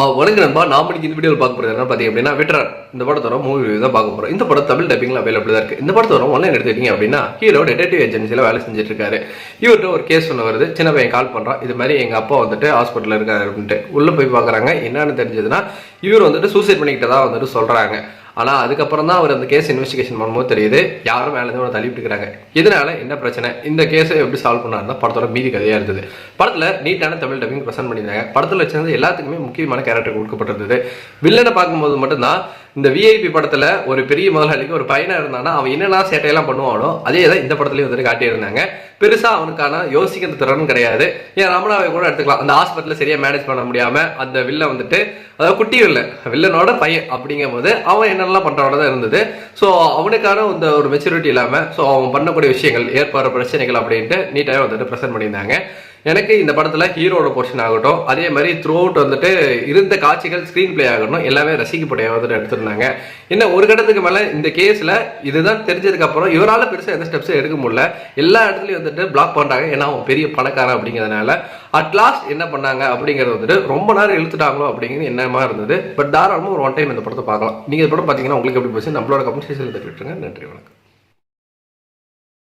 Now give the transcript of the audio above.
வணக்கம் நண்பா. நாம இந்த வீடியோவில் பார்க்க போறது என்ன பார்த்தீங்க அப்படின்னா, வெட்ரான் இந்த படத்தோட மூவி ரிவ்யூ தான் பார்க்க போறோம். இந்த படம் தமிழ் டப்பிங்ல அவைலபிள் தான் இருக்கு. இந்த படத்தோட ஒன்லைன் எடுத்துக்கிட்டீங்க அப்படின்னா, ஹீரோ டிடெக்டிவ் ஏஜென்சில வேலை செஞ்சுட்டு இருக்காரு. இவர்கிட்ட ஒரு கேஸ் ஒன்று வருது. சின்ன பையன் கால் பண்றான், இது மாதிரி எங்க அப்பா வந்துட்டு ஹாஸ்பிட்டல் இருக்காரு அப்படின்ட்டு. உள்ள போய் பார்க்குறாங்க. என்னன்னு தெரிஞ்சதுன்னா, இவர் வந்துட்டு சூசைட் பண்ணிக்கிட்டதா வந்துட்டு சொல்றாங்க. ஆனால் அதுக்கப்புறம் தான் அவர் அந்த கேஸ் இன்வெஸ்டிகேஷன் பண்ணும்போது தெரியுது, யாரும் மேலே இருந்து தள்ளிவிட்டு இருக்கிறாங்க. இதனால என்ன பிரச்சனை, இந்த கேஸை எப்படி சால்வ் பண்ணாருன்னா படத்தோட மீதி கதையாக இருந்தது. படத்தில் நீட்டான தமிழ் டப்பிங் ப்ரெசென்ட் பண்ணியிருந்தாங்க. படத்தில் வச்சிருந்த எல்லாத்துக்குமே முக்கியமான கேரக்டர் கொடுக்கப்பட்டிருந்தது. வில்லனை பார்க்கும்போது மட்டும்தான் இந்த விஐபி படத்துல ஒரு பெரிய முதலாளிக்கு ஒரு பையனா இருந்தானா அவன் என்னெல்லாம் சேட்டையெல்லாம் பண்ணுவானோ அதே தான் இந்த படத்துலயும் வந்துட்டு காட்டியிருந்தாங்க. பெருசா அவனுக்கான யோசிக்கிற திறனும் கிடையாது. ஏன் ரமணாவை கூட எடுத்துக்கலாம். அந்த ஹாஸ்பிட்டல சரியா மேனேஜ் பண்ண முடியாம அந்த வில்ல வந்துட்டு, அதாவது குட்டி வில்லனோட பையன் அப்படிங்கும் போது அவன் என்னெல்லாம் பண்றவனதான் இருந்தது. ஸோ அவனுக்கான இந்த ஒரு மெச்சூரிட்டி இல்லாம ஸோ அவன் பண்ணக்கூடிய விஷயங்கள், ஏற்படுற பிரச்சனைகள் அப்படின்ட்டு நீட்டாக வந்துட்டு ப்ரெசென்ட் பண்ணியிருந்தாங்க. எனக்கு இந்த படத்துல ஹீரோட போர்ஷன் ஆகட்டும், அதே மாதிரி த்ரூ அவுட் வந்துட்டு இருந்த காட்சிகள், ஸ்கிரீன் பிளே ஆகட்டும், எல்லாமே ரசிக்கப்படைய வந்துட்டு எடுத்திருந்தாங்க. இன்னும் ஒரு கட்டத்துக்கு மேல இந்த கேஸ்ல இதுதான் தெரிஞ்சதுக்கு அப்புறம் இவரால் பெருசா எந்த ஸ்டெப்ஸும் எடுக்க முடியல. எல்லா இடத்துலயும் வந்துட்டு பிளாக் பண்றாங்க. ஏன்னா அவன் பெரிய பணக்காரன் அப்படிங்கிறதுனால. அட்லாஸ்ட் என்ன பண்ணாங்க அப்படிங்கிறது வந்துட்டு ரொம்ப நேரம் இழுத்துட்டாங்களோ அப்படிங்கிறது என்னமா இருந்தது. பட் தாராளமாக ஒரு ஒன் டைம் இந்த படத்தை பார்க்கலாம். நீங்க இந்த படம் பார்த்தீங்கன்னா உங்களுக்கு எப்படி போச்சு நம்மளோட கமெண்ட் செக்ஷன்ல தெரிவிட்டுருங்க. நன்றி, வணக்கம்.